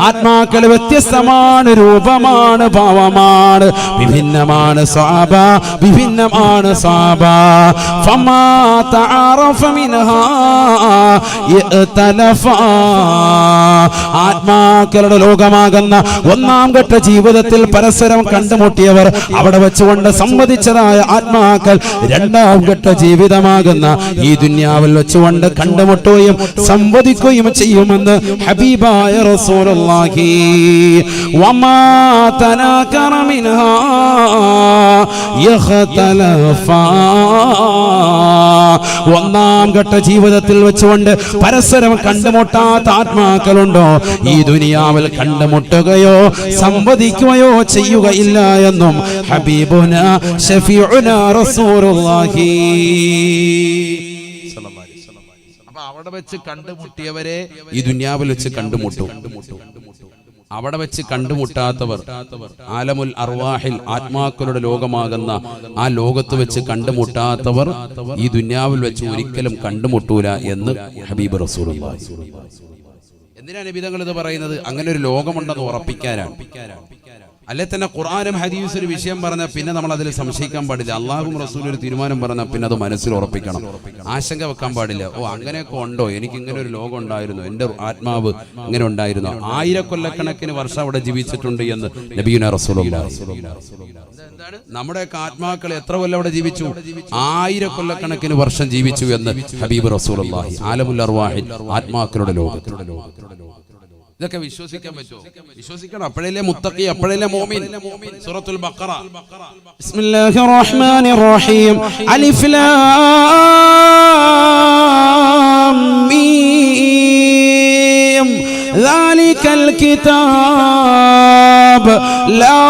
ആത്മാക്കൾ വ്യത്യസ്തമാണ്, രൂപമാണ്, ഭാവമാണ്, വിഭിന്നമാണ്. സ്വഭാവ വിഭിന്നമാണ്. സ്വഭാവ ഫമാ തഅറഫ മിൻഹാ യതലഫ. ആത്മാക്കളുടെ ലോകമാകുന്ന ഒന്നാം ഘട്ട ജീവിതത്തിൽ പരസ്പരം കണ്ടുമുട്ടിയവർ അവിടെ വെച്ചുകൊണ്ട് സംവദിച്ചതായ ആത്മാക്കൾ രണ്ടാം ഘട്ട ജീവിതമാകുന്ന ഈ ദുനിയാവിൽ വെച്ചുകൊണ്ട് കണ്ടുമുട്ടുകയും സംവദിക്കുകയും ചെയ്യുമെന്ന് ഹബീബായ റസൂലുള്ളാഹി. വമാ തനാകറ മിൻഹാ യഖ്തലഫ. ഒന്നാം ഘട്ട ജീവിതത്തിൽ വെച്ചുകൊണ്ട് പരസ്പരം കണ്ടുമുട്ടാത്ത ആത്മാക്കളുണ്ടോ ഈ ദുനിയാവിൽ കണ്ടുമുട്ടുകയോ സംവദിക്കുകയോ ചെയ്യുകയില്ല എന്നും ഹബീബുനാ ശഫീഉനാ റസൂലുള്ളാഹി. അപ്പൊ അവിടെ വെച്ച് കണ്ടുമുട്ടിയവരെ ഈ ദുനിയാവിൽ വെച്ച് കണ്ടുമുട്ടും. അവിടെ വെച്ച് കണ്ടുമുട്ടാത്തവർ ആലമുൽ അർവാഹിൽ ആത്മാക്കളുടെ ലോകമാകുന്ന ആ ലോകത്ത് വെച്ച് കണ്ടുമുട്ടാത്തവർ ഈ ദുനിയാവിൽ വെച്ച് ഒരിക്കലും കണ്ടുമുട്ടൂല എന്ന് ഹബീബ് റസൂലുള്ളാഹി. എന്തിനാണ് നബിതങ്ങൾ ഇത് പറയുന്നത്? അങ്ങനെ ഒരു ലോകമുണ്ടെന്ന് ഉറപ്പിക്കാനാണ്. അല്ലെ തന്നെ ഖുർആനും ഹദീസും ഒരു വിഷയം പറഞ്ഞാൽ പിന്നെ നമ്മൾ അതിൽ സംശയിക്കാൻ പാടില്ല. അള്ളാഹും റസൂലും ഒരു തീരുമാനം പറഞ്ഞാൽ പിന്നെ അത് മനസ്സിൽ ഉറപ്പിക്കണം, ആശങ്ക വെക്കാൻ പാടില്ല. ഓ അങ്ങനെയൊക്കെ ഉണ്ടോ, എനിക്ക് ഇങ്ങനെ ഒരു ലോകം ഉണ്ടായിരുന്നു, എൻ്റെ ആത്മാവ് ഇങ്ങനെ ഉണ്ടായിരുന്നു. 1000 കൊല്ലക്കണക്കിന് വർഷം അവിടെ ജീവിച്ചിട്ടുണ്ട് എന്ന് നബിയുനാ റസൂലുള്ളാഹി. നമ്മുടെയൊക്കെ ആത്മാക്കൾ എത്ര കൊല്ലം അവിടെ ജീവിച്ചു? 1000 കൊല്ലക്കണക്കിന് വർഷം ജീവിച്ചു എന്ന് ഹബീബ് റസൂലുള്ളാഹി. ആലമുൽ അർവാഹിൽ ആത്മാക്കളുടെ ലോകത്ത്. ഇതൊക്കെ വിശ്വസിക്കാൻ പറ്റുമോ? വിശ്വസിക്കണം. അപ്പോഴല്ലേ മുത്തഖി, അപ്പോഴല്ലേ മുഅ്മിൻ. സൂറത്തുൽ ബഖറ. ബിസ്മില്ലാഹിർ റഹ്മാനിർ റഹീം. അലിഫ് ലാം മീം. ദാലികൽ കിതാബ് ലാ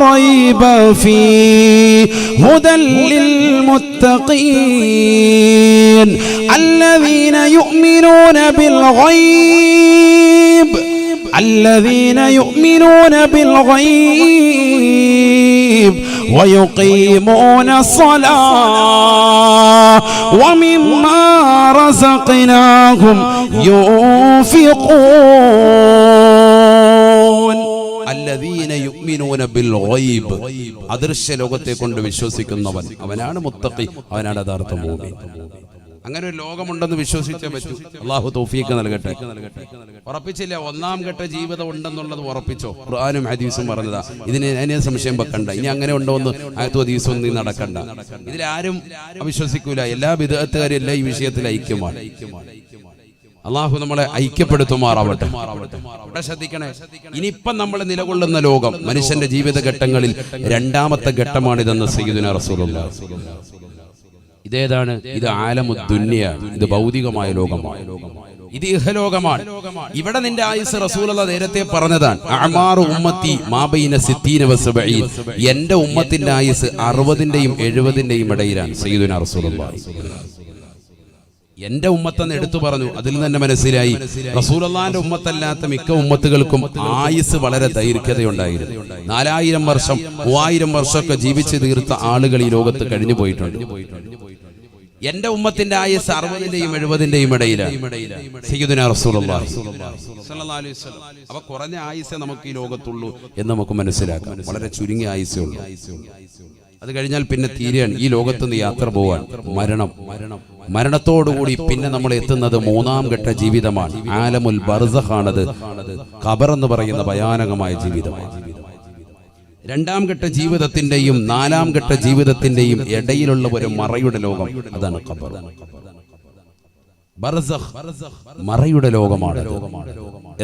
റൈബ ഫീഹി ഹുദൽ ലിൽ മുത്തഖീൻ الذين يؤمنون بالغيب الذين يؤمنون بالغيب ويقيمون الصلاة ومما رزقناهم ينفقون الذين يؤمنون بالغيب. അദൃശ്യ ലോകത്തെ കൊണ്ട് വിശ്വസിക്കുന്നവൻ അവനാണ് മുത്തഖി, അവനാണ് യഥാർത്ഥ മുഅ്മിൻ. അങ്ങനെ ഒരു ലോകമുണ്ടെന്ന് വിശ്വസിച്ചേ പറ്റൂ. അല്ലാഹു തൗഫീഖ് നൽകട്ടെ. ഉറപ്പിച്ചില്ല, ഒന്നാം ഘട്ട ജീവിതം ഉണ്ടെന്നുള്ളത് ഉറപ്പിച്ചോ? ഖുർആനും ഹദീസും പറഞ്ഞതാ. ഇതിനെ സംശയം വെക്കണ്ട. ഇനി അങ്ങനെ ഉണ്ടോ എന്ന് ആയത്തും ഹദീസും നീ നടക്കണ്ട. ഇതിലാരും അവിശ്വസിക്കൂല. എല്ലാ ബിദ്അത്തുകാരും എല്ലാ ഈ വിഷയത്തിൽ ഐക്യമാണ്. അള്ളാഹു നമ്മളെ ഐക്യപ്പെടുത്തുമാറാവട്ടെ. ഇവിടെ ശ്രദ്ധിക്കണേ, ഇനിയിപ്പം നമ്മൾ നിലകൊള്ളുന്ന ലോകം മനുഷ്യന്റെ ജീവിതഘട്ടങ്ങളിൽ രണ്ടാമത്തെ ഘട്ടമാണിതെന്ന് സയ്യിദുനാ റസൂലുള്ളാഹി. ഇതേതാണ്? ഇത് ആലമുദ് ദുനിയ, ഇത് ഭൗതികമായ ലോകമാണ്, ഇത് ഇഹലോകമാണ്. ഇവിടെ നിന്റെ ആയുസ് റസൂലുള്ളാഹി നേരത്തെ പറഞ്ഞതാണ്. അഅ്മാറു ഉമ്മത്തി മാ ബൈന 60 വ 70. എന്റെ ഉമ്മത്തിന്റെ ആയുസ് 60ന്റെയും 70ന്റെയും ഇടയിലാണ്. സയ്യിദുനാ റസൂലുള്ളാഹി എന്റെ ഉമ്മത്തെന്ന് എടുത്തു പറഞ്ഞു. അതിൽ തന്നെ മനസ്സിലായി റസൂലുള്ളാഹിന്റെ ഉമ്മത്തല്ലാത്ത മിക്ക ഉമ്മത്തുകൾക്കും ആയുസ് വളരെ ദൈർഘ്യതയുണ്ടായിരുന്നു. 4000 വർഷം 3000 വർഷമൊക്കെ ജീവിച്ചു തീർത്ത ആളുകൾ ഈ ലോകത്ത് കഴിഞ്ഞു പോയിട്ടുണ്ട്. എന്റെ ഉമ്മത്തിന്റെ ആയുസ് 60ന്റെയും 70ന്റെയും ഇടയിലാണ്. സയ്യിദുനാ റസൂലുള്ളാഹി സ്വല്ലല്ലാഹു അലൈഹി വസല്ലം. അവ കുറഞ്ഞ ആയുസേ നമുക്ക് ഈ ലോകത്തുള്ളൂ എന്ന് നമുക്ക് മനസ്സിലാക്കാം. വളരെ ചുരുങ്ങിയ ആയുസേ ഉള്ളൂ. അത് കഴിഞ്ഞാൽ പിന്നെ തീരെയാണ് ഈ ലോകത്ത് നിന്ന് യാത്ര പോവാൻ. മരണത്തോടുകൂടി പിന്നെ നമ്മൾ എത്തുന്നത് മൂന്നാം ഘട്ട ജീവിതമാണ്. ആലമുൽ ബർസഖാണത്. ഖബർ എന്ന് പറയുന്ന ഭയാനകമായ ജീവിതമാണ്. രണ്ടാം ഘട്ട ജീവിതത്തിന്റെയും നാലാം ഘട്ട ജീവിതത്തിന്റെയും ഇടയിലുള്ള ഒരു മറയുടെ ലോകം, അതാണ് ഖബർ. ബർസഖ് മറയുടെ ലോകമാണ്.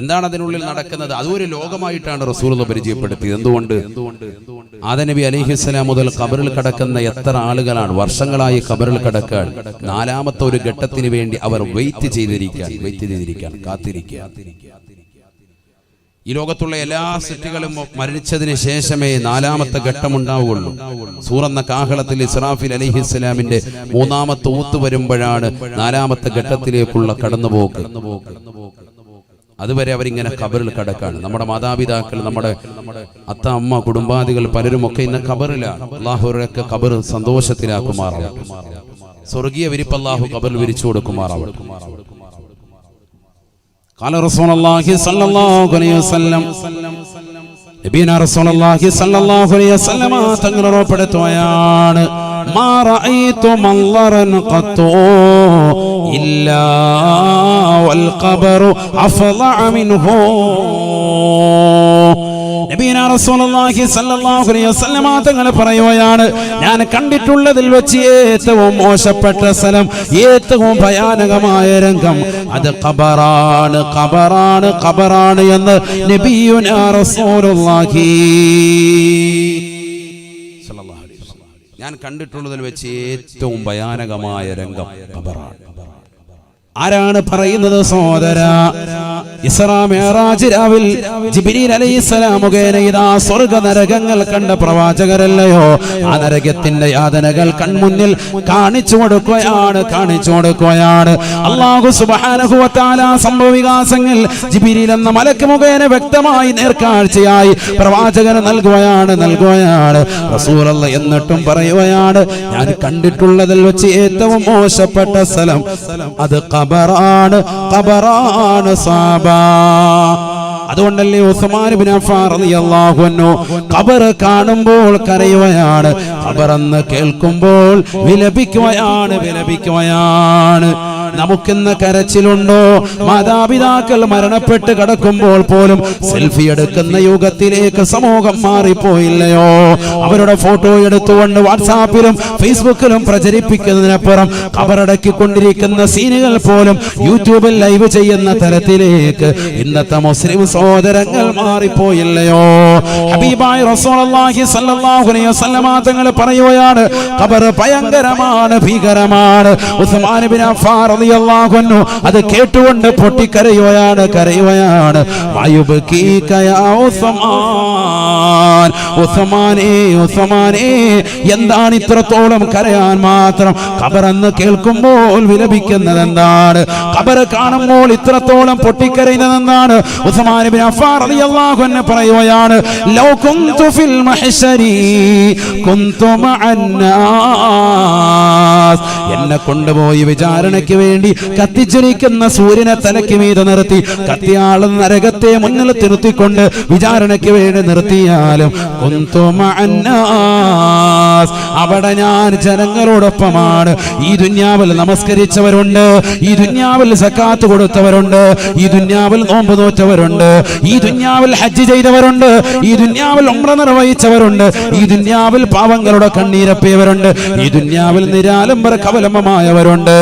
എന്താണ് അതിനുള്ളിൽ നടക്കുന്നത്? അതൊരു ലോകമായിട്ടാണ് റസൂലുള്ളാഹി പരിചയപ്പെടുത്തിയത്. എന്തുകൊണ്ട്? ആദം നബി അലൈഹിസ്സലാം മുതൽ ഖബറിൽ കിടക്കുന്ന എത്ര ആളുകളാണ് വർഷങ്ങളായി ഖബറിൽ കിടക്കാൻ. നാലാമത്തെ ഒരു ഘട്ടത്തിന് വേണ്ടി അവർ വെയിറ്റ് ചെയ്തിരിക്കാൻ കാത്തിരിക്കുക. ഈ ലോകത്തുള്ള എല്ലാ സൃഷ്ടികളും മരിച്ചതിന് ശേഷമേ നാലാമത്തെ ഘട്ടം ഉണ്ടാവുകയുള്ളൂ. സൂറന്ന കാഹളത്തിൽ ഇസ്രാഫീൽ അലൈഹിസ്സലാമിന്റെ മൂന്നാമത്തെ ഊത്ത് വരുമ്പോഴാണ് നാലാമത്തെ ഘട്ടത്തിലേക്കുള്ള കടന്നുപോക്ക്. അതുവരെ അവരിങ്ങനെ ഖബറിൽ കിടക്കാണ്. നമ്മുടെ മാതാപിതാക്കൾ, നമ്മുടെ അത്ത അമ്മ കുടുംബാദികൾ പലരുമൊക്കെ ഇന്ന് ഖബറിലാണ്. അല്ലാഹുവരൊക്കെ ഖബർ സന്തോഷത്തിലാക്കുമാറാവട്ടെ. സ്വർഗീയ വിരിപ്പ് അല്ലാഹു ഖബറിൽ വിരിച്ചു കൊടുക്കുമാറാവട്ടെ. ഖാല റസൂലുള്ളാഹി സ്വല്ലല്ലാഹു അലൈഹി വസല്ലം നബിയന റസൂലുള്ളാഹി സ്വല്ലല്ലാഹു അലൈഹി വസല്ലം തങ്ങൾ ഉറപ്പെടുത്തുകയാണ് മാ റഅയ്തു മൻളറൻ ഖത്തു ഇല്ലാ വൽ ഖബറു അഫളഅ മിൻഹു. നബിയന റസൂലുള്ളാഹി സ്വല്ലല്ലാഹു അലൈഹി വസല്ലം തങ്ങൾ പറയുകയാണ്, ഞാൻ കണ്ടിട്ടുള്ളതിൽ വെച്ച് ഏറ്റവും മോശപ്പെട്ട സ്ഥലം, ഏറ്റവും ഭയാനകമായ രംഗം അത് ഖബറാണ്, ഖബറാണ്, ഖബറാണ് എന്ന് നബിയുന റസൂലുള്ളാഹി സ്വല്ലല്ലാഹു അലൈഹി വസല്ലം. ഞാൻ കണ്ടിട്ടുള്ളതിൽ വെച്ച് ഏറ്റവും ഭയാനകമായ രംഗം ഖബറാണ്. ആരാണ് പറയുന്നത് സഹോദര? ഇസ്രാ മിഅ്റാജ് രാവിൽ ജിബ്രീൽ അലൈഹിസ്സലാം മുഖേന ഇതാ സ്വർഗ്ഗ നരകങ്ങൾ കണ്ട പ്രവാചകരല്ലയോ? ആ നരകത്തിന്റെ യാതനകൾ കൺമുന്നിൽ കാണിച്ചു കൊടുക്കുകയാണ്. അല്ലാഹു സുബ്ഹാനഹു വ തആല സംഭവ വികാസങ്ങൾ ജിബ്രീൽ എന്ന മലക്ക് മുഖേന വ്യക്തമായി നേർക്കാഴ്ചയായി പ്രവാചകന് നൽകുകയാണ് റസൂലുള്ളാഹി. എന്നിട്ടും പറയുകയാണ്, ഞാൻ കണ്ടിട്ടുള്ളതിൽ വെച്ച് ഏറ്റവും മോശപ്പെട്ട സ്ഥലം അത് ഖബറാണ്, ഖബറാണ് സാബ. അതുകൊണ്ടല്ലേ ഉസ്മാൻ ഇബ്നു അഫ്ഫാൻ റളിയല്ലാഹു അൻഹു ഖബർ കാണുമ്പോൾ കരയുകയാണ്, ഖബർ എന്ന് കേൾക്കുമ്പോൾ വിലപിക്കുകയാണ്. നമുക്കിന്ന് കരച്ചിലുണ്ടോ? മാതാപിതാക്കൾ മരണപ്പെട്ട് കിടക്കുമ്പോൾ പോലും സെൽഫി എടുക്കുന്ന യുഗത്തിലേക്ക് സമൂഹം മാറിപ്പോയില്ലയോ? അവരുടെ ഫോട്ടോ എടുത്തുകൊണ്ട് വാട്സാപ്പിലും ഫേസ്ബുക്കിലും പ്രചരിപ്പിക്കുന്നതിനപ്പുറം ഖബറടക്കിക്കൊണ്ടിരിക്കുന്ന സീനുകൾ പോലും യൂട്യൂബിൽ ലൈവ് ചെയ്യുന്ന തരത്തിലേക്ക് ഇന്നത്തെ മുസ്ലിം സഹോദരങ്ങൾ മാറിപ്പോയില്ലയോ? ഹബീബായ റസൂലുള്ളാഹി സ്വല്ലല്ലാഹു അലൈഹി വസല്ലം തങ്ങൾ പറയുകയാണ്, ഖബർ ഭയങ്കരമാണ്, ഭീകരമാണ്. ഉസ്മാൻ ഇബ്നു അഫ്ഫാൻ റളിയല്ലാഹു അൻഹു അത് കേട്ടുകൊണ്ട് പൊട്ടിക്കരയുകയാണ്. വയുബ്കീക യാ ഉസ്മാൻ, ഉസ്മാനേ എന്താണ് ഇത്രത്തോളം കരയാൻ മാത്രം? ഖബർ എന്ന് കേൾക്കുമ്പോൾ വിലപിക്കുന്നത് എന്താണ്? ഖബർ കാണുമ്പോൾ ഇത്രത്തോളം പൊട്ടിക്കരയുന്നത് എന്താണ്? ഉസ്മാൻ ഇബ്നു അഫ്ഫാൻ റളിയല്ലാഹു അൻഹു പറയുകയാണ്, ലൗ കുന്തു ഫിൽ മഹ്ശരി കുന്തു മഅന്നാസ്. എന്നെ കൊണ്ടുപോയി വിചാരണയ്ക്ക് വേണ്ടി കത്തിജ്വലിക്കുന്ന സൂര്യനെ തലയ്ക്ക് മീതെ നിർത്തി കത്തിയാളും നരകത്തെ മുന്നിൽ നിർത്തിക്കൊണ്ട് വിചാരണയ്ക്ക് വേണ്ടി നിർത്തിയാലും കുന്തു മഅന്നാസ്, അവിടെ ഞാൻ ജനങ്ങളോടൊപ്പമാണ്. ഈ ദുനിയാവിൽ നമസ്കരിച്ചവരുണ്ട്, ഈ ദുനിയാവിൽ സക്കാത്ത് കൊടുത്തവരുണ്ട്, ഈ ദുനിയാവിൽ നോമ്പ് നോറ്റവരുണ്ട്, ഈ ദുനിയാവിൽ ഹജ്ജ് ചെയ്തവരുണ്ട്, ഈ ദുനിയാവിൽ ഉംറ നിർവഹിച്ചവരുണ്ട്, ഈ ദുനിയാവിൽ പാവങ്ങളുടെ കണ്ണീരപ്പിയവരുണ്ട്, ഈ ദുനിയാവിൽ നിരാലംബര കവലംബമായവരുണ്ട്,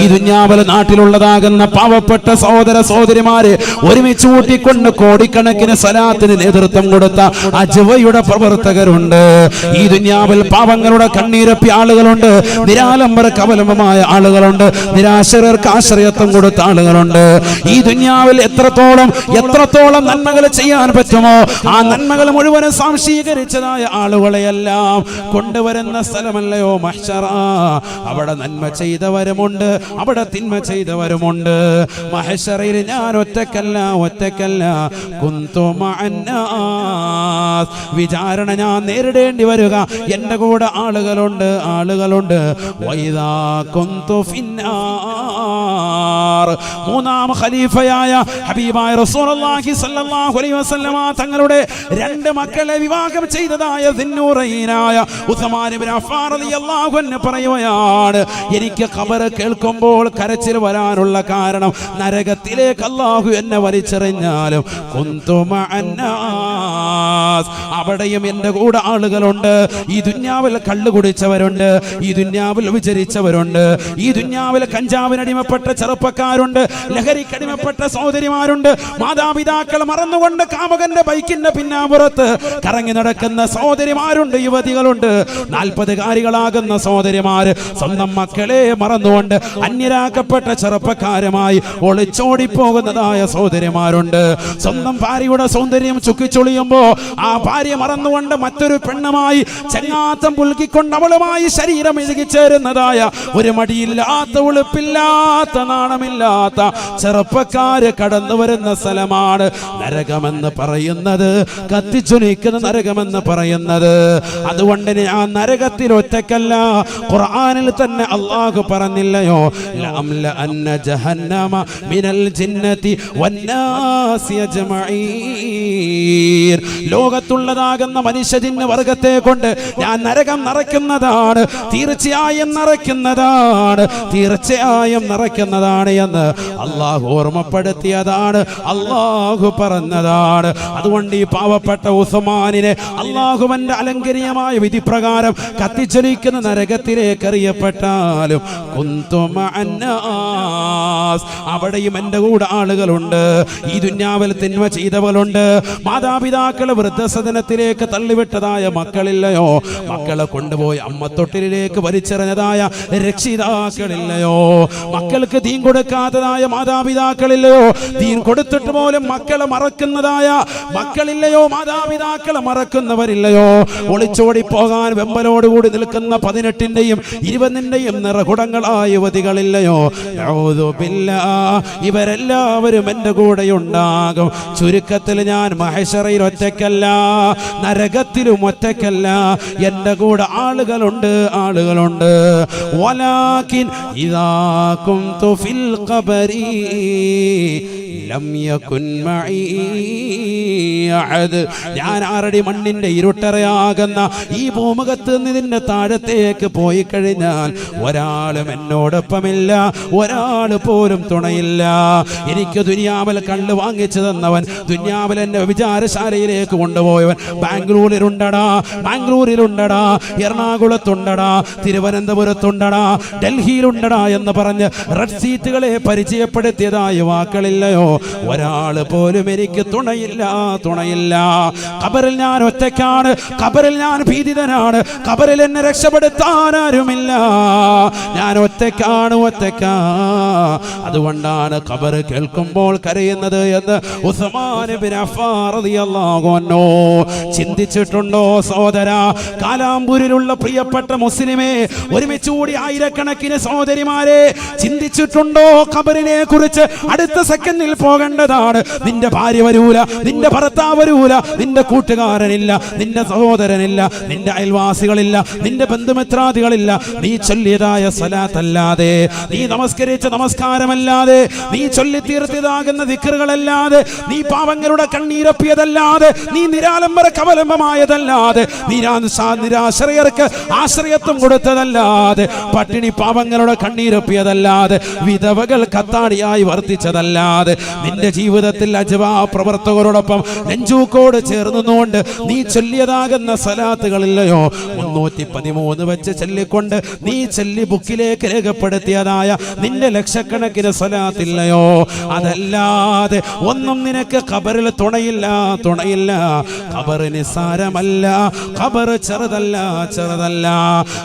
ഈ ദുനിയാവിൽ നാട്ടിലുള്ളതാകുന്ന പാവപ്പെട്ട സഹോദര സഹോദരിമാരെ ഒരുമിച്ച് കൂട്ടിക്കൊണ്ട് കോടിക്കണക്കിന് സലാത്തിന് നേതൃത്വം കൊടുത്ത അജ്വയുടെ പ്രവർത്തകരുണ്ട്, ഈ ദുനിയാവിൽ പാവങ്ങളുടെ കണ്ണീരപ്പിയ ആളുകളുണ്ട്, നിരാലംബര കവലംബമായ ആളുകളുണ്ട്, നിരാശ്രയർക്ക് ആശ്രയത്വം കൊടുത്ത ആളുകളുണ്ട്. ഈ ദുനിയാവിൽ എത്രത്തോളം നന്മകൾ ചെയ്യാൻ പറ്റുമോ ആ നന്മകൾ മുഴുവനും സാംശീകരിച്ചതായ ആളുകളെയെല്ലാം കൊണ്ടുവരുന്ന സ്ഥലമല്ലയോ മഹ്ശറ? അവിടെ നന്മ ചെയ്തവരുമുണ്ട്, അവിടെ തിന്മ ചെയ്തവരുമുണ്ട്. മഹ്ശറയിൽ ഞാൻ ഒറ്റക്കല്ല കുന്തു മഅന്നാസ്. വിചാരണ ഞാൻ നേരിടേണ്ടി വരിക, എന്റെ കൂടെ ആളുകളുണ്ട്. വൈദാ കുന്തു ഫിന്നാർ. മൂന്നാം ഖലീഫയായ ഹബീബായ റസൂലുള്ളാഹി സ്വല്ലല്ലാഹു അലൈഹി വസല്ലം തങ്ങളുടെ രണ്ട് മക്കളെ വിവാഹം ചെയ്തതായ ദിന്നൂറൈനായ ഉസ്മാൻ ഇബ്നു അഫ്ഫാൻ റളിയല്ലാഹു അൻഹു പറയുകയാണ്, എനിക്ക് ഖബർ കേൾക്കുമ്പോൾ കരച്ചിൽ വരാനുള്ള കാരണം നരകത്തിലേക്ക് അല്ലാഹു എന്നെ വലിച്ചെറിഞ്ഞാലും കുന്തു മഅന്നാസ്, അവിടെയും എൻ്റെ കൂടെ ആളുകളുണ്ട്. ഈ ദുനിയാവിൽ കള്ളു കുടിച്ചവരുണ്ട്, ഈ ദുനിയാവിൽ വിചരിച്ചവരുണ്ട്, ഈ ദുനിയാവിൽ കഞ്ചാവിനടിമപ്പെട്ട ചെറുപ്പക്കാരുണ്ട്, ലഹരിക്കടിമപ്പെട്ട സഹോദരിമാരുണ്ട്, മാതാപിതാക്കൾ മറന്നുകൊണ്ട് കാമകന്റെ ബൈക്കിന്റെ പിന്നാമ്പുറത്ത് കറങ്ങി നടക്കുന്ന സഹോദരിമാരുണ്ട്, യുവതികളുണ്ട്, 40കാരികളാകുന്ന സഹോദരിമാര് സ്വന്തം മക്കളെ മറന്നുകൊണ്ട് അന്യരാക്കപ്പെട്ട ചെറുപ്പക്കാരുമായി ഒളിച്ചോടിപ്പോകുന്നതായ സഹോദരിമാരുണ്ട്. സ്വന്തം ഭാര്യയുടെ സൗന്ദര്യം ചുക്കിച്ചൊളിയുമ്പോ ആ ഭാര്യ മറന്നുകൊണ്ട് മറ്റൊരു പെണ്ണുമായി ചെങ്ങാത്തം പുൽകിക്കൊണ്ട് അവളുമായി ശരീരം ഇഴുകിച്ചേരുന്നതായ ഒരു മടിയില്ലാത്ത ഉളുപ്പില്ലാത്ത നാണമില്ലാത്ത ചെറുപ്പക്കാര് കടന്നു വരുന്ന സ്ഥലമാണ് നരകമെന്ന് പറയുന്നത്, കത്തിച്ചൊലിക്കുന്ന നരകമെന്ന് പറയുന്നത്. അതുകൊണ്ട് ഞാൻ നരകത്തിൽ ഒറ്റക്കല്ല. ഖുർആനിൽ തന്നെ അല്ലാഹു പറഞ്ഞില്ലയോ, لأملأن جهنم من الجنة والناس أجمعين. ലോകത്തുള്ളതാകുന്ന മനുഷ്യജിന്ന് വർഗത്തെ കൊണ്ട് ഞാൻ നരകം നിറയ്ക്കുന്നതാണ്, തീർച്ചയായും നിറയ്ക്കുന്നതാണ്, തീർച്ചയായും നിറയ്ക്കുന്നതാണ് എന്ന് അള്ളാഹു ഓർമ്മപ്പെടുത്തിയതാണ്, അള്ളാഹു പറഞ്ഞതാണ്. അതുകൊണ്ട് ഈ പാവപ്പെട്ട ഉസ്മാനിനെ അള്ളാഹുവിന്റെ അലങ്കരീയമായ വിധി പ്രകാരം കത്തിച്ചൊലിക്കുന്ന നരകത്തിലേക്ക് എറിയപ്പെട്ടാലും അവിടെയും എൻ്റെ കൂടെ ആളുകളുണ്ട്. ഈ ദുന്യാവിൽ തിന്മ ചെയ്തവളുണ്ട്. മാതാപിതാക്കളെ വൃദ്ധസദനത്തിലേക്ക് തള്ളിവിട്ടതായ മക്കളില്ലയോ? മക്കളെ കൊണ്ടുപോയി അമ്മത്തൊട്ടിലേക്ക് വലിച്ചെറിഞ്ഞതായ രക്ഷിതാക്കളില്ലയോ? മക്കൾക്ക് ദീൻ കൊടുക്കാത്തതായ മാതാപിതാക്കളില്ലയോ? ദീൻ കൊടുത്തിട്ട് പോലും മക്കളെ മറക്കുന്നതായ മക്കളില്ലയോ? മാതാപിതാക്കളെ മറക്കുന്നവരില്ലയോ? ഒളിച്ചോടി പോകാൻ വെമ്പലോടുകൂടി നിൽക്കുന്ന 18-ന്റെയും 20-ന്റെയും നിറകുടങ്ങളായ യുവതികളില്ലയോ? ഇവരെല്ലാവരും എൻ്റെ കൂടെ ഉണ്ടാകും. ചുരുക്കത്തിൽ ഞാൻ മഹശറയിൽ ഒറ്റയ്ക്കല്ല, നരകത്തിലും ഒറ്റയ്ക്കല്ല, എൻ്റെ കൂടെ ആളുകളുണ്ട്, ആളുകളുണ്ട്. വലാകിൻ ഇദാ കുന്തു ഫിൽ ഖബരി ലം യകുൻ മഈ അഹദ്. ഞാൻ ആറടി മണ്ണിന്റെ ഇരുട്ടറയാകുന്ന ഈ ഭൂമുഖത്ത് നിന്ന് ഇതിന്റെ താഴത്തേക്ക് പോയി കഴിഞ്ഞാൽ ഒരാളും എന്നോടൊപ്പമില്ല, ഒരാൾ പോലും തുണയില്ല. എനിക്ക് ദുനിയാവിൽ കള്ള് വാങ്ങിച്ചു തന്നവൻ, ദുനിയാവിൽ എന്നെ വിചാരശാലയിലേക്ക് കൊണ്ടുപോയവൻ ബാംഗ്ലൂരിലുണ്ടടാ, ബാംഗ്ലൂരിലുണ്ടടാ, എറണാകുളത്തുണ്ടടാ, തിരുവനന്തപുരത്തുണ്ടടാ, ഡൽഹിയിലുണ്ടടാ എന്ന് പറഞ്ഞ് റെഡ് സീറ്റുകളെ പരിചയപ്പെടുത്തിയതായ വാക്കളില്ലയോ? ഒരാൾ പോലും എനിക്ക് തുണയില്ല, തുണയില്ല. ഖബറിൽ ഞാൻ ഒറ്റയ്ക്കാണ്, ഖബറിൽ ഞാൻ ഭീതിതനാണ്, ഖബറിൽ എന്നെ രക്ഷപ്പെടുത്താൻ ആരുമില്ല. ഞാൻ ഒറ്റയ്ക്കാണ്, ഒറ്റയ്ക്കാ. അതുകൊണ്ടാണ് ഖബർ കേൾക്കുമ്പോൾ കരയുന്നത് എന്ന് ഉസ്മാൻ ഇബ്നു അഫ്ഫാൻ റളിയല്ലാഹു അൻഹു. ചിന്തിച്ചിട്ടുണ്ടോ സഹോദര? കാലാമ്പൂരിലുള്ള പ്രിയപ്പെട്ട മുസ്ലിമേ, ഒരുമിച്ച് കൂടി ആയിരക്കണക്കിന് സഹോദരിമാരെ, ചിന്തിച്ചിട്ടുണ്ടോ ഖബറിനെ കുറിച്ച്? അടുത്ത സെക്കൻഡിൽ പോകേണ്ടതാണ്. നിന്റെ ഭാര്യ വരൂല, നിന്റെ ഭർത്താവ് വരൂല, നിന്റെ കൂട്ടുകാരനില്ല, നിന്റെ സഹോദരനില്ല, നിന്റെ അയൽവാസികളില്ല, നിന്റെ ബന്ധുമിത്രാദികളില്ല. നീ ചൊല്ലിയതായ സ്വലാത്തല്ലാതെ, നീ നമസ്കരിച്ച നമസ്കാരമല്ലാതെ, നീ ചൊല്ലി തീർത്തിയതാകുന്ന ദിക്റുകളല്ലാതെ, നീ പാവങ്ങളുടെ കണ്ണീരൊപ്പിയതല്ലാതെ, നീ നിരാലംബര കവലംബമായതല്ലാതെ, നിരാശ്രയർക്ക് ആശ്രയത്വം കൊടുത്തതല്ലാതെ, പട്ടിണി പാവങ്ങളുടെ കണ്ണീരൊപ്പിയതല്ലാതെ, വിധവകൾ കത്താടിയായി വർദ്ധിച്ചതല്ലാതെ, നിന്റെ ജീവിതത്തിൽ അജ്വാ പ്രവർത്തകരോടൊപ്പം നെഞ്ചൂക്കോട് ചേർന്നുകൊണ്ട് നീ ചൊല്ലിയതാകുന്ന സലാത്തുകളില്ലയോ? 313 വെച്ച് ചൊല്ലിക്കൊണ്ട് നീ ചൊല്ലി ബുക്കിലേക്ക് രേഖപ്പെടുത്തിയതായ നിന്റെ ലക്ഷക്കണക്കിന് സലാത്തില്ലയോ? അതല്ലാതെ ഒന്നും നിനക്ക് ഖബറിൽ തുണയില്ല, തുണയില്ല. ഖബർ നിസ്സാരമല്ല, ഖബർ ചെറുതല്ല, ചെറുതല്ല.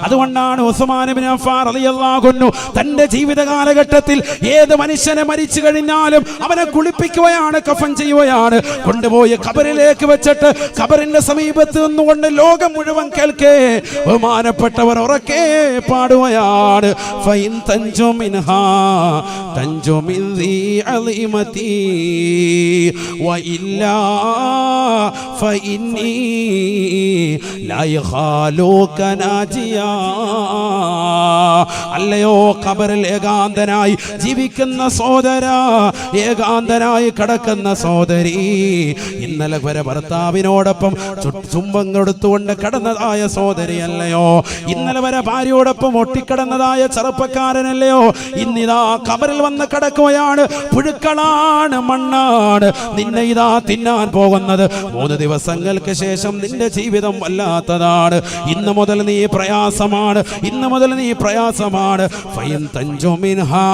അതുകൊണ്ടാണ് ഉസ്മാൻ ഇബ്നു അഫ്ഫാൻ റളിയല്ലാഹു അൻഹു തന്റെ ജീവിത കാലഘട്ടത്തിൽ ഏത് മനുഷ്യനെ മരിച്ചു കഴിഞ്ഞാലും അവനെ കുളിപ്പിക്കുകയാണ്, കഫൻ ചെയ്യുകയാണ്, കൊണ്ടുപോയി ഖബറിലേക്ക് വെച്ചിട്ട് ഖബറിന്റെ സമീപത്ത് നിന്നുകൊണ്ട് ലോകം മുഴുവൻ കേൾക്കേ ബഹുമാനപ്പെട്ടവർ ഉറക്കെ പാടുകയാണ്. ഫൈൻ തൻജു മിൻഹാ തൻജു മിൻ ദീ അളീമതി വഇല്ലാ ഫഇന്നി ലാ യഖാലുക നാജിയാ. അല്ലയോ ഖബറിൽ ഏകാന്തനായി ജീവിക്കുന്ന സഹോദര, ഏകാന്തനായി കിടക്കുന്ന സഹോദരി, ഇന്നലെ വരെ ഭർത്താവിനോടൊപ്പം ചുംബം കൊടുത്തുകൊണ്ട് കടന്നതായ സഹോദരി അല്ലയോ? ഇന്നലെ വരെ ഭാര്യയോടൊപ്പം ഒട്ടിക്കിടന്നതായ ചെറുപ്പക്കാരനല്ലയോ? ഇന്നിതാ ഖബറിൽ വന്ന് കിടക്കുകയാണ്. പുഴുക്കളാണ്, മണ്ണാണ്. നിന്നെ ഇതാ തിന്നാൻ പോകുന്നത്. 3 ദിവസങ്ങൾക്ക് ശേഷം നിന്റെ ജീവിതം വല്ലാത്തതാണ്. ഇന്ന് മുതൽ നീ പ്രയാസമാണ്, ഇന്ന് മുതൽ നീ പ്രയാസമാണ്. ഫൈൻ തൻജു മിൻഹാ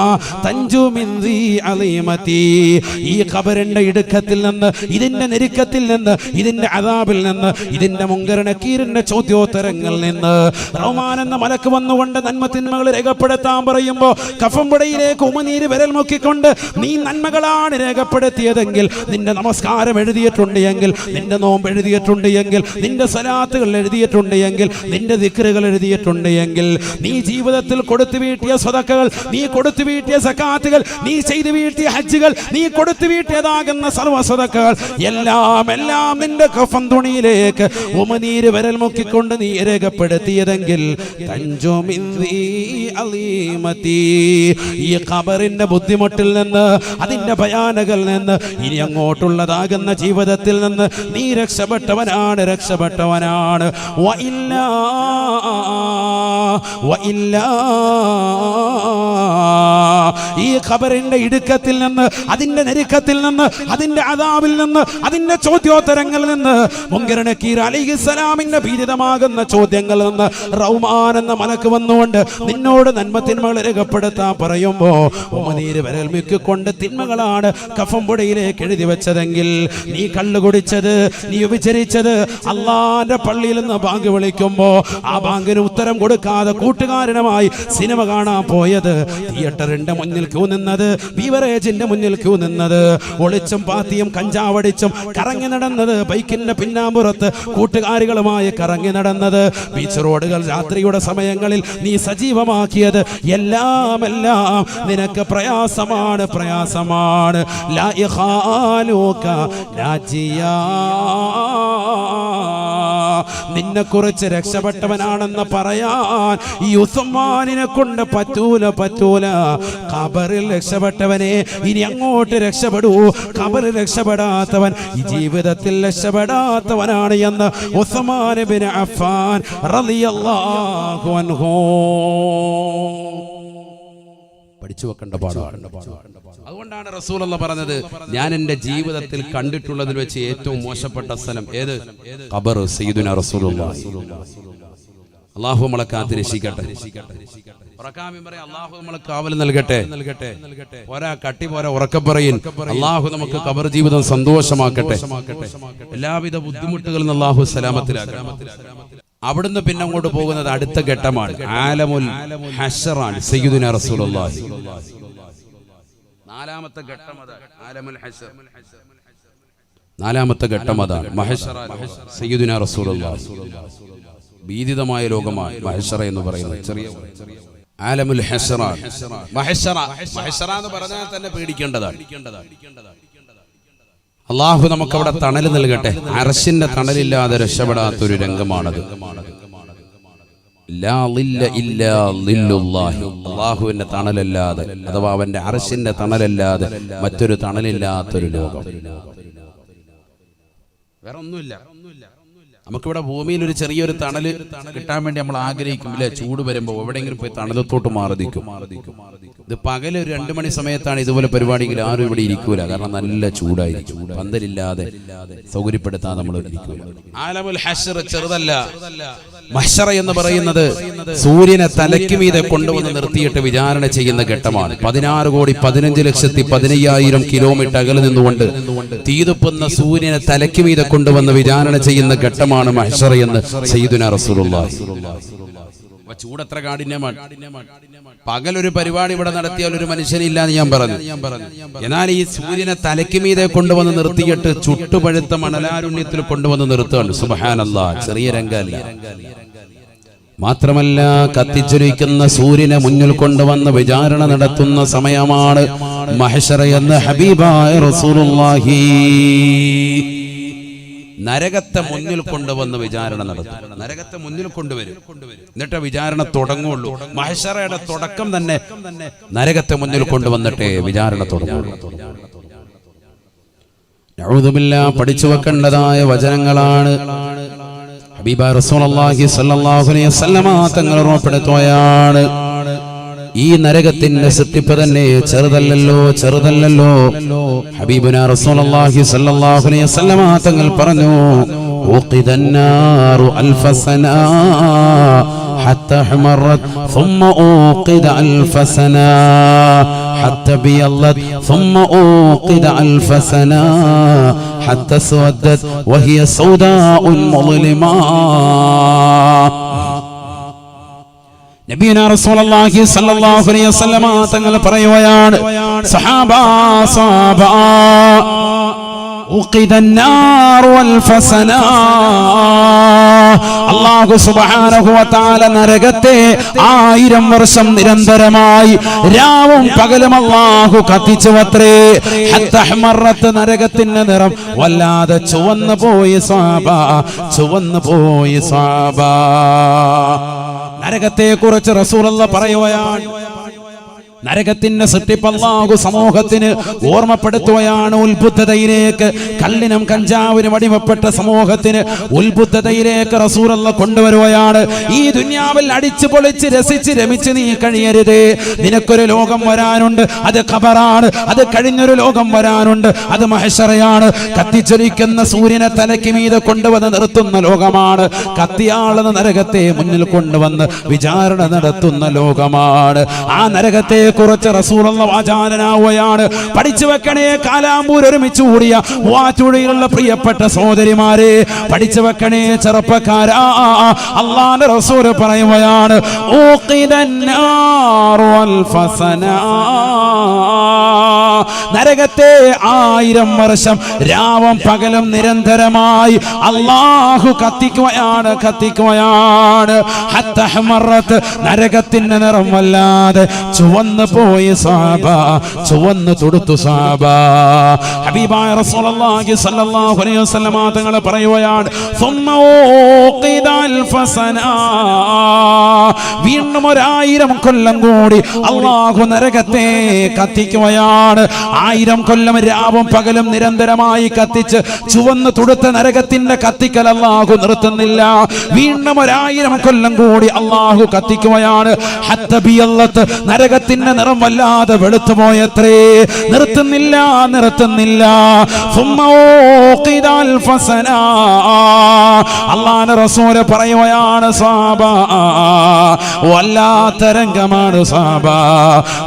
തൻജു മിൻ ദീ അളീമതി. ഈ ഖബറിന്റെ ഇടുക്കത്തിൽ നിന്ന്, ഇതിന്റെ ഞെരുക്കത്തിൽ നിന്ന്, ഇതിന്റെ അദാബിൽ നിന്ന്, ഇതിന്റെ മുങ്കർ നക്കീറിന്റെ ചോദ്യോത്തരങ്ങളിൽ നിന്ന് റഹ്മാൻ എന്ന മലക്ക് വന്നുകൊണ്ട് നന്മ തിന്മകൾ രേഖപ്പെടുത്താൻ പറയുമ്പോൾ കഫംപുടയിലേക്ക് ഉമനീര് വിരൽ മുക്കിക്കൊണ്ട് നീ നന്മകളാണ് രേഖപ്പെടുത്തിയതെങ്കിൽ, നിന്റെ നമസ്കാരം എഴുതിയിട്ടുണ്ട് എങ്കിൽ, നിന്റെ നോമ്പ് എഴുതിയിട്ടുണ്ട് എങ്കിൽ, നിന്റെ സലാത്തുകൾ എഴുതിയിട്ടുണ്ട് എങ്കിൽ, നിന്റെ ദിക്റുകൾ എഴുതിയിട്ടുണ്ട് എങ്കിൽ, നീ ജീവിതത്തിൽ കൊടുത്തു വീട്ടിയ സ്വതക്കകൾ, നീ കൊടുത്തു വീട്ടിയ സക്കാത്തുകൾ, നീ ചെയ്തു വീട്ടിയ ഹജ്ജുകൾ, നീ കൊടുത്തു വീട്ടിയതാകുന്ന സർവ്വ സ്വതക്കകൾ എല്ലാം നിന്റെ കഫൻ തുണിയിലേക്ക് ഉമനീര് വിരൽ മുക്കിക്കൊണ്ട് നീ രേഖപ്പെടുത്തിയതെങ്കിൽ ഈ ഖബറിന്റെ ബുദ്ധിമുട്ടിൽ നിന്ന്, അതിന്റെ ഭയാനകൽ നിന്ന്, ഇനി അങ്ങോട്ടുള്ളതാകുന്ന ജീവിതത്തിൽ നിന്ന് നീ രക്ഷപ്പെട്ടവനാണ്. ഈ ഖബറിന്റെ ഇടുക്കത്തിൽ നിന്ന്, അതിന്റെ ഞെരുക്കത്തിൽ നിന്ന്, അതിന്റെ അദാബിൽ നിന്ന്, അതിന്റെ ചോദ്യോത്തരങ്ങളിൽ നിന്ന്, മുൻകർ നക്കീർ അലൈഹിസ്സലാമിന്റെ ഭീതിതമാകുന്ന ചോദ്യങ്ങളിൽ നിന്ന് റഹ്മാൻ എന്ന മലക്ക് വന്നുകൊണ്ട് നിന്നോട് നന്മ തിന്മകൾ രേഖപ്പെടുത്താൻ പറയുമ്പോ ഉമനീര് വിരൽ മുക്കിക്കൊണ്ട് തിന്മകളാണ് കഫംപുടയിലേക്ക് എഴുതി വെച്ചതെങ്കിൽ, നീ കള്ളു കുടിച്ചത്, നീ വിചരിച്ചത്, അള്ളാന്റെ പള്ളിയിൽ നിന്ന് ബാങ്ക് വിളിക്കുമ്പോ ആ ബാങ്കിന് ഉത്തരം കൊടുക്കാതെ കൂട്ടുകാരനുമായി സിനിമ കാണാൻ പോയത്, തിയേറ്ററിന്റെ മുന്നിൽ ക്യൂ നിന്നത്, ബീവറേജിന്റെ മുന്നിൽ ക്യൂ നിന്നത്, ഒളിച്ചും പാത്തിയും കഞ്ചാവടിച്ചും കറങ്ങി നടന്നത്, ബൈക്കിന്റെ പിന്നാമ്പുറത്ത് കൂട്ടുകാരികളുമായി കറങ്ങി നടന്നത്, ബീച്ച് റോഡുകൾ രാത്രിയുടെ സമയങ്ങളിൽ നീ സജീവമാക്കിയത് എല്ലാം നിനക്ക് പ്രയാസമാണ്. ലാ യഖാലുക നാജിയാ, നിന്നെ കുറിച്ച് രക്ഷപ്പെട്ടവനാണെന്ന് പറയാൻ ഈ ഉസ്മാനിനെ കൊണ്ട് പറ്റൂല. ഖബറിൽ രക്ഷപ്പെട്ടവനെ ഇനി അങ്ങോട്ട് രക്ഷപ്പെടൂ, ഖബറിൽ രക്ഷപ്പെടാത്തവൻ ഈ ജീവിതത്തിൽ രക്ഷപ്പെടാത്തവനാണ് എന്ന് ഉസ്മാൻ ഇബ്നു അഫ്ഫാൻ റളിയല്ലാഹു അൻഹു പഠിച്ചു വെക്കേണ്ട പാഠമാണ്. അതുകൊണ്ടാണ് റസൂലുള്ളാഹി പറഞ്ഞത്, ഞാൻ എൻ്റെ ജീവിതത്തിൽ കണ്ടിട്ടുള്ളതിൽ വെച്ച് ഏറ്റവും മോശപ്പെട്ട സ്ഥലം ഏത്? ഖബർ. സയ്യിദുനാ റസൂലുള്ളാഹി. അല്ലാഹു നമ്മളെ കാത്ത് രക്ഷിക്കട്ടെ. അല്ലാഹു നമ്മളെ കാവൽ നൽകട്ടെ. പോരാ കട്ടി പോരാ, ഉറക്കെ പറയിൻ, അല്ലാഹു നമുക്ക് ഖബർ ജീവിതം സന്തോഷമാക്കട്ടെ. എല്ലാവിധ ബുദ്ധിമുട്ടുകളിൽ നിന്ന് അല്ലാഹു സലാമത്തിലാക്കട്ടെ. അവിടുന്ന് പിന്നെ അങ്ങോട്ട് പോകുന്നത് അടുത്ത ഘട്ടമാണ്, ആലമുൽ ഹശ്റാണ്. സയ്യിദുനാ റസൂലുള്ളാഹി. നാലാമത്തെ ഘട്ടം അതാണ് ആലമുൽ ഹശ്ർ. നാലാമത്തെ ഘട്ടം അതാണ് മഹ്ശറ. സയ്യിദുനാ റസൂലുള്ളാഹി. ഭീതിതമായ ലോകമാണ് മഹ്ശറ എന്ന് പറയുന്നത്. ചെറിയ ആലമുൽ ഹശ്റ. മഹ്ശറ എന്ന് പറഞ്ഞാൽ തന്നെ പേടിക്കേണ്ടതാണ്. അള്ളാഹു നമുക്ക് അവിടെ തണൽ നൽകട്ടെ. അർശിന്റെ തണലില്ലാതെ രക്ഷപ്പെടാത്തൊരു രംഗമാണത്. അള്ളാഹുവിന്റെ തണലല്ലാതെ, അഥവാ അവന്റെ അർശിന്റെ തണലല്ലാതെ മറ്റൊരു തണലില്ലാത്തൊരു ലോകം വേറെ ഒന്നുമില്ല. നമുക്കിവിടെ ഭൂമിയിൽ ഒരു ചെറിയൊരു തണല് കിട്ടാൻ വേണ്ടി നമ്മൾ ആഗ്രഹിക്കും, ഇല്ലേ? ചൂട് വരുമ്പോൾ എവിടെയെങ്കിലും പോയി തണലത്തോട്ട് മാറിക്കും. ഇത് പകല് ഒരു 2 മണി സമയത്താണ് ഇതുപോലെ പരിപാടിയെങ്കിൽ ആരും ഇവിടെ ഇരിക്കൂല, കാരണം നല്ല ചൂടായിരിക്കും. പന്തലില്ലാതെ സൗകര്യപ്പെടുത്താൻ നമ്മൾ ഇരിക്കൂല. ആലമുൽ ഹശ്ർ ചെറുതല്ല. മഹ്ശറ എന്ന് പറയുന്നത് സൂര്യനെ തലയ്ക്ക് മീതെ കൊണ്ടുവന്ന് നിർത്തിയിട്ട് വിചാരണ ചെയ്യുന്ന ഘട്ടമാണ്. 16,15,15,000 കിലോമീറ്റർ അകലെ നിന്നുകൊണ്ട് തീതുപ്പുന്ന സൂര്യനെ തലയ്ക്ക് മീതെ കൊണ്ടുവന്ന് വിചാരണ ചെയ്യുന്ന ഘട്ടമാണ് മഹ്ശറ എന്ന് സയ്യിദുനാ റസൂലുള്ളാഹി. ചൂട് എത്ര കാഠിന്യമാണ്. പകലൊരു പരിപാടി ഇവിടെ നടത്തിയാൽ ഒരു മനുഷ്യനില്ല എന്ന് ഞാൻ പറഞ്ഞു. എന്നാൽ ഈ സൂര്യനെ തലയ്ക്ക് മീതെ കൊണ്ടുവന്ന് നിർത്തിയിട്ട് ചുട്ടുപഴുത്ത മണലാരുണ്യത്തിൽ കൊണ്ടുവന്ന് നിർത്തുകയാണ്. സുബ്ഹാനല്ലാഹ്. ചെറിയ രംഗമല്ല. മാത്രമല്ല, കത്തിച്ചൊലിക്കുന്ന സൂര്യനെ മുന്നിൽ കൊണ്ടുവന്ന് വിചാരണ നടത്തുന്ന സമയമാണ് മഹ്ശറ എന്ന് ഹബീബായ റസൂലുള്ളാഹി. നരകത്തെ മുന്നിൽ കൊണ്ടുവന്ന് വിചാരണ നടത്തും. നരകത്തെ മുന്നിൽ കൊണ്ടുവരും, എന്നിട്ട് വിചാരണ തുടങ്ങുള്ളൂ. മഹ്ശറയുടെ തുടക്കം തന്നെ നരകത്തെ മുന്നിൽ കൊണ്ടുവന്നിട്ടേ വിചാരണ തുടങ്ങുള്ളൂ. നഊദു ബില്ലാഹ്. പഠിച്ചു വെക്കേണ്ടതായ വചനങ്ങളാണ്. ഹബീബായ റസൂലുള്ളാഹി സ്വല്ലല്ലാഹു അലൈഹി വസല്ലമ തങ്ങൾ ഓർമ്മപ്പെടുത്തുകയാണ്, ഈ നരകത്തിന്റെ സൃഷ്ടിപ്പ് തന്നെ ചെറുതല്ലല്ലോ. ഹബീബുനാ റസൂലുള്ളാഹി സ്വല്ലല്ലാഹു അലൈഹി വസല്ലമ തങ്ങൾ പറഞ്ഞു, ഊഖിദന്നാറു അൽഫ സനാ ഹത്ത ഹമറത് ثم ഊഖിദ അൽഫ സനാ حتى بيضت ثم أوقد ألف سنة حتى سودت وهي سوداء مظلمة. നബിയുനാ റസൂലുള്ളാഹി സ്വല്ലല്ലാഹു അലൈഹി വസല്ലമ തങ്ങൾ പറയുകയാണ്, സഹാബ അല്ലാഹു സുബ്ഹാനഹു വ തആല നരകത്തെ 1000 വർഷം നിരന്തരമായി രാവും പകലും അല്ലാഹു കത്തിച്ചുവത്രേ. ഹത്തഹ്മറത്ത് നരകത്തിന്റെ നിറം വല്ലാതെ ചുവന്നു പോയി സ്വഹാബ, ചുവന്നു പോയി സ്വഹാബ. നരകത്തെ കുറിച്ച് റസൂലുള്ളാഹി പറയുകയാണ്, നരകത്തിന്റെ സൃഷ്ടിപ്പ് അല്ലാഹു സമൂഹത്തിന് ഓർമ്മപ്പെടുത്തുകയാണ്. ഉത്ബുദ്ധതയിലേക്ക്, കള്ളിനും കഞ്ചാവിനും അടിമപ്പെട്ട സമൂഹത്തിന് ഉത്ബുദ്ധതയിലേക്ക് റസൂലുള്ളാഹി കൊണ്ടുവരുകയാണ്. ഈ ദുനിയാവിൽ അടിച്ചു പൊളിച്ച് രസിച്ച് രമിച്ച് നീ കഴിയരുത്. നിനക്കൊരു ലോകം വരാനുണ്ട്, അത് ഖബറാണ്. അത് കഴിഞ്ഞൊരു ലോകം വരാനുണ്ട്, അത് മഹ്ശറയാണ്. കത്തിച്ചൊലിക്കുന്ന സൂര്യനെ തലയ്ക്ക് മീതെ കൊണ്ടുവന്ന് നിർത്തുന്ന ലോകമാണ്. കത്തിയാളുന്ന നരകത്തെ മുന്നിൽ കൊണ്ടുവന്ന് വിചാരണ നടത്തുന്ന ലോകമാണ്. ആ നരകത്തെ കുറിച്ച് റസൂലുള്ളാഹി വാചാലനാവുകയാണ്. പഠിച്ചു വെക്കണേ കാലാമ്പൂർ ഒരുമിച്ച് കൂടിയ വാറ്റുഴിയിലുള്ള പ്രിയപ്പെട്ട സഹോദരിമാരെ, പഠിച്ചു വെക്കണേ ചെറുപ്പക്കാരാ. അല്ലാഹുവിന്റെ റസൂൽ പറയുകയാണ്, നരകത്തെ 1000 വർഷം രാവും പകലും നിരന്തരമായി അല്ലാഹു കത്തിക്കുകയാണ്, കത്തിക്കുകയാണ്. ഹത്തഹ്മറത്ത് നരകത്തിന്റെ നിറം വല്ലാതെ ചുവന്നു പോയി സ്വഹാബ, ചുവന്നു തുടുത്തു സ്വഹാബ. ഹബീബായ റസൂലുള്ളാഹി സ്വല്ലല്ലാഹു അലൈഹി വസല്ലം തങ്ങൾ പറയുകയാണ്, വീണ്ടും 1000 കൊല്ലം കൂടി അല്ലാഹു നരകത്തെ കത്തിക്കുകയാണ്. 1000 കൊല്ലം രാവും പകലും നിരന്തരമായി കത്തിച്ച് ചുവന്ന് തുടുത്ത നരകത്തിന്റെ കത്തിക്കൽ അല്ലാഹു നിർത്തുന്നില്ല. വീണ്ടും 1000 കൊല്ലം കൂടി അല്ലാഹു കത്തിക്കുകയാണ്. ഹത്തബിയല്ലത്ത് നരകത്തിന്റെ നിറം വല്ലാതെ വെളുത്തു പോയത്രേ. നിർത്തുന്നില്ല, നിർത്തുന്നില്ല. അല്ലാഹുവിന്റെ റസൂൽ പറയുകയാണ്, സ്വഹാബ വല്ലാത്ത രംഗമാണ് സ്വഹാബ,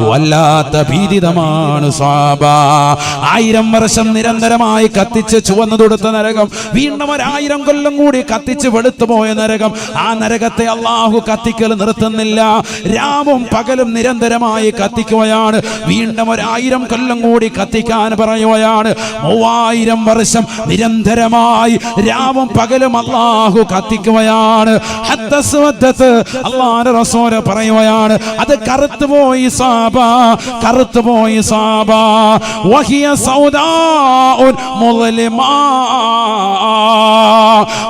വല്ലാത്ത ഭീതിതമാണ് സ്വഹാബ. 1000 വർഷം നിരന്തരമായി കത്തിച്ച് ചുവന്നു തൊടുത്ത നരകം, വീണ്ടും 1000 കൊല്ലം കൂടി കത്തിച്ച് വെളുത്തു പോയ നരകം. ആ നരകത്തെ അല്ലാഹു കത്തിക്കൽ നിർത്തുന്നില്ല. രാവും പകലും നിരന്തരമായി കത്തിക്കുകയാണ്. വീണ്ടും 1000 കൊല്ലം കൂടി കത്തിക്കാൻ പറയുകയാണ്. 3000 വർഷം നിരന്തരമായി രാവും പകലും അല്ലാഹു കത്തിക്കുകയാണ്. അല്ലാഹുവിന്റെ റസൂൽ പറയുകയാണ്, അത് കറുത്തുപോയി സ്വഹാബ, കറുത്തുപോയി സ്വഹാബ. വഹിയ സൗദാഉൻ മുളിമാ,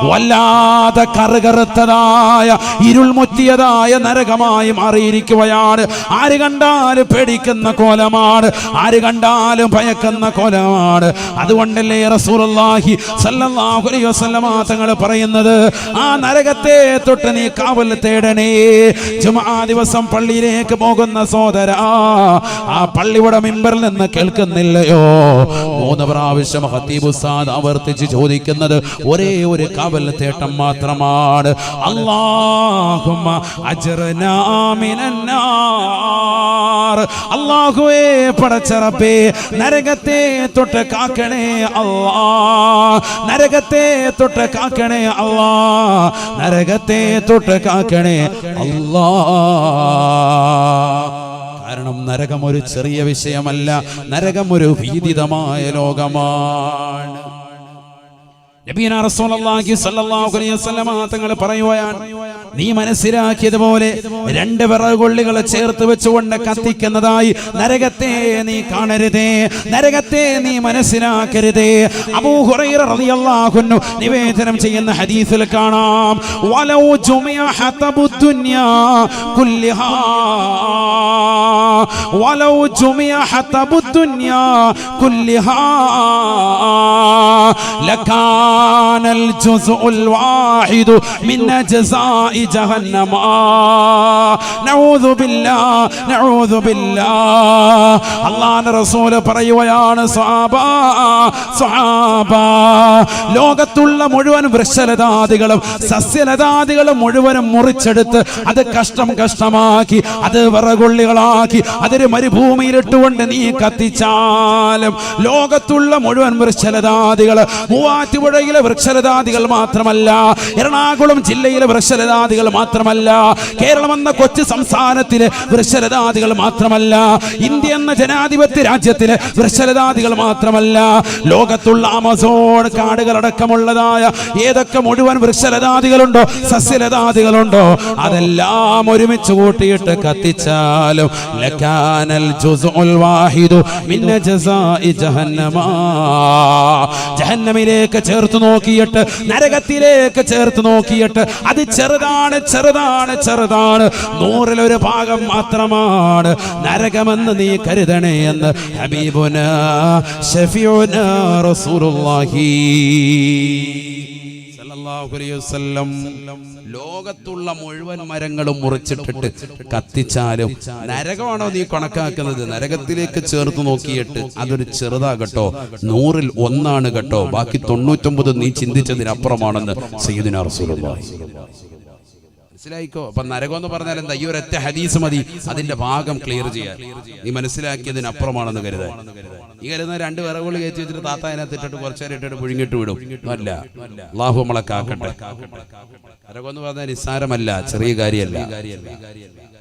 വല്ലാതെ കറുകറുത്തതായ ഇരുൾമുറ്റിയതായ നരകമായി മാറിയിരിക്കുകയാണ്. ആര് കണ്ടാലും പേടിക്കുന്ന കോലമാണ്, ആര് കണ്ടാലും ഭയക്കുന്ന കോലമാണ്. അതുകൊണ്ടല്ലേ റസൂലുള്ളാഹി സ്വല്ലല്ലാഹു അലൈഹി വസല്ലം തങ്ങൾ പറയുന്നത്, ആ നരകത്തെ തൊട്ട് നീ കാവൽ തേടണേ. ജുമുഅ ദിവസം പള്ളിയിലേക്ക് പോകുന്ന സഹോദരാ, ആ പള്ളിയുടെ മിമ്പറിൽ നിന്ന് കേൾക്കുന്നില്ലയോ? 3 പ്രാവശ്യം ഖതീബ് ഉസ്താദ് ആവർത്തിച്ച് ചോദിക്കുന്നത് ഒരേ ഒരു കാവൽ തേട്ടം മാത്രമാണ്. അല്ലാഹുമ്മ അജ്റനാ മിനന്നാർ. അല്ലാഹുവേ പടച്ചറബേ, നരകത്തെ തൊട്ട് കാക്കണേ അല്ലാ, നരകത്തെ തൊട്ട് കാക്കണേ അല്ലാ, നരകത്തെ തൊട്ട് കാക്കണേ അല്ലാ. കാരണം നരകം ഒരു ചെറിയ വിഷയമല്ല, നരകം ഒരു ഭീതിതമായ ലോകമാണ്. നബിയനാ റസൂലുള്ളാഹി സ്വല്ലല്ലാഹു അലൈഹി വസല്ലം തങ്ങൾ പറയുകയാണ്, നീ മനസ്സിലാക്കിയതുപോലെ 2 വിറകുകൊള്ളികളെ ചേർത്ത് വെച്ചുകൊണ്ട് കത്തിക്കുന്നതായി നരകത്തെ നീ കാണരുതേ, നരകത്തെ നീ മനസ്സിലാക്കരുതേ. അബൂ ഹുറൈറ റളിയല്ലാഹു അൻഹു നിവേദനം ചെയ്യുന്ന ഹദീസിൽ കാണാം, വലൗ ജുമിഅ ഹതബുദ് ദുനിയാ കുല്ലിഹാ, വലൗ ജുമിഅ ഹതബുദ് ദുനിയാ കുല്ലിഹാ ലകാന അൽ ജുസ്ഉൽ വാഹിദു മിൻ അജ്സാഇ ജഹന്നമ. നഊദു ബില്ലാഹ്, നഊദു ബില്ലാഹ്. അല്ലാഹുവിന്റെ റസൂൽ പറയുകയാണ്, സ്വഹാബാ, സ്വഹാബാ, ലോകത്തുള്ള മുഴുവൻ വൃക്ഷലതാദികളും സസ്യലതാദികളും മുഴുവനും മുറിച്ചെടുത്ത് അത് കഷ്ടം കഷ്ടമാക്കി, അത് വിറകുള്ളികളാക്കി, അതൊരു മരുഭൂമിയിലിട്ടുകൊണ്ട് നീ കത്തിച്ചാലും ലോകത്തുള്ള മുഴുവൻ വൃക്ഷലതാദികൾ, മൂവാറ്റുപുഴയിലെ വൃക്ഷലതാദികൾ മാത്രമല്ല, എറണാകുളം ജില്ലയിലെ വൃക്ഷലതാദികൾ വൃക്ഷലതാദികൾ മാത്രമല്ല, കേരളം എന്ന കൊച്ചു സംസ്ഥാനത്തിലെ വൃക്ഷലതാദികൾ മാത്രമല്ല, ഇന്ത്യ എന്ന ജനാധിപത്യ രാജ്യത്തിലെ വൃക്ഷലതാദികൾ മാത്രമല്ല, ലോകത്തുള്ള ആമസോൺ കാടുകളടക്കമുള്ളതായ ഏതൊക്കെ മുഴുവൻ വൃക്ഷലതാദികളുണ്ടോ, സസ്യലതാദികളുണ്ടോ, അതെല്ലാം ഒരുമിച്ച് കൂട്ടിയിട്ട് കത്തിച്ചാലും ലകാനൽ ജുസ്ഉൽ വാഹിദു മിൻ ജസാഇ ജഹന്നമ, ജഹന്നമിലേക്ക് ചേർത്ത് നോക്കിയിട്ട്, നരകത്തിലേക്ക് ചേർത്ത് നോക്കിയിട്ട് അത് ചെറുതാണ് ചെറുതാണ് ചെറുതാണ്, 100-ൽ 1 ഭാഗം മാത്രമാണ് നരകമെന്ന് നീ കരുതണേ എന്ന് ഹബീബുനാ ശഫീഉനാ റസൂലുള്ളാഹി സല്ലല്ലാഹു അലൈഹി വസല്ലം. ലോകത്തുള്ള മുഴുവൻ മരങ്ങളും മുറിച്ചിട്ടിട്ട് കത്തിച്ചാലും നരകമാണോ നീ കണക്കാക്കുന്നത്? നരകത്തിലേക്ക് ചേർത്ത് നോക്കിയിട്ട് അതൊരു ചെറുതാകട്ടോ, 100-ൽ 1 കേട്ടോ, ബാക്കി 99 നീ ചിന്തിച്ചതിനപ്പുറമാണെന്ന് സയ്യിദുനാ റസൂലുള്ളാഹി. മനസ്സിലായിക്കോ? അപ്പൊ നരകം എന്ന് പറഞ്ഞാൽ എന്താ? ഈ ഒരൊറ്റ ഹദീസ് മതി അതിന്റെ ഭാഗം ക്ലിയർ ചെയ്യാൻ. നീ മനസ്സിലാക്കിയതിനപ്പുറമാണെന്ന് കരുതാൻ. ഈ കരുതുന്ന 2 വിറകുകൾ കയറ്റി വെച്ചിട്ട് താത്ത അതിനകത്ത് ഇട്ടിട്ട് കുറച്ചേരം ഇട്ടിട്ട് പുഴുങ്ങിട്ട് വിടും. അല്ല, അല്ലാഹു നമ്മളെ കാക്കട്ടെ. നരകം എന്ന് പറഞ്ഞാൽ നിസ്സാരമല്ല, ചെറിയ കാര്യമല്ല.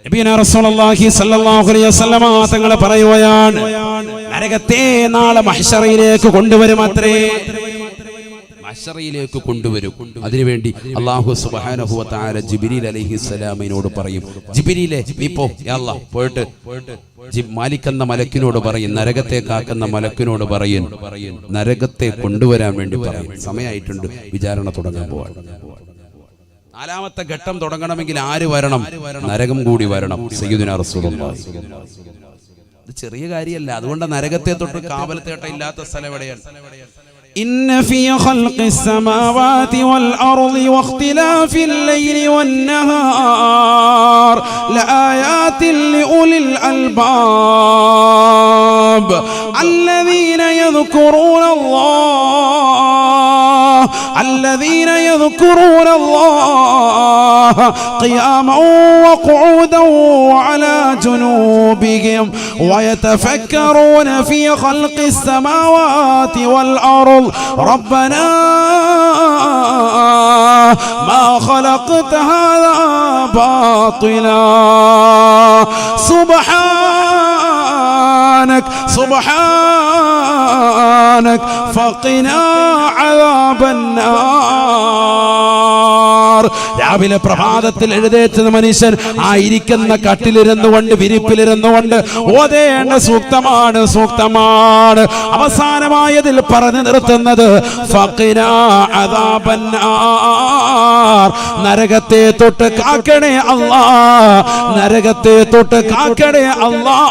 നബിയുനാ റസൂലുള്ളാഹി സ്വല്ലല്ലാഹു അലൈഹി വസല്ലമ തങ്ങൾ പറയുകയാണ്, നരകത്തെ നാളെ മഹ്ശറിലേക്ക് കൊണ്ടുവരുമത്രേ. മഹ്ശറിലേക്ക് കൊണ്ടുവരും. അതിനുവേണ്ടി അല്ലാഹു സുബ്ഹാനഹു വ തആല ജിബ്രീൽ അലൈഹിസ്സലാമിനോട് പറയും, ജിബ്രീലേ നീ പോ, യാ അല്ലാഹ്, പോയിട്ട് മാലിക് എന്ന മലക്കിനോട് പറയും, നരകത്തെ കാക്കുന്ന മലക്കിനോട് പറയും, നരകത്തെ കൊണ്ടുവരാൻ വേണ്ടി പറയും. സമയമായിട്ടുണ്ട്, വിചാരണ തുടങ്ങാൻ പോവാണ്. 4ാമത്തെ ഘട്ടം തുടങ്ങണമെങ്കിൽ ആര് വരണം? നരകം കൂടി വരണം. സയ്യിദുനാ റസൂലുള്ളാഹി. ഇത് ചെറിയ കാര്യമല്ല. അതുകൊണ്ട് നരകത്തെ തൊട്ട് കാവലത്തേട്ട ഇല്ലാത്ത സ്ഥലം എവിടെയാണ്? إن في خلق السماوات والأرض واختلاف الليل والنهار لآيات لأولي الألباب الذين يذكرون الله قياما وقعودا وعلى جنوبهم ويتفكرون في خلق السماوات والأرض ربنا ما خلقت هذا باطلا سبحانك فقنا عذاب النار. രാവിലെ പ്രഭാതത്തിൽ എഴുന്നേറ്റുന്ന മനുഷ്യൻ ആയിരിക്കുന്ന കട്ടിലിരുന്നുകൊണ്ട്, വിരിപ്പിലിരുന്നുകൊണ്ട് ഓതേണ്ട സൂക്തമാണ്. അവസാനമായതിൽ പറഞ്ഞു നിർത്തുന്നത് ഫഖിനാ അദാബന്നാർ, നരകത്തെ തൊട്ട് കാക്കണേ അല്ലാഹ്, നരകത്തെ തൊട്ട് കാക്കണേ അല്ലാഹ്.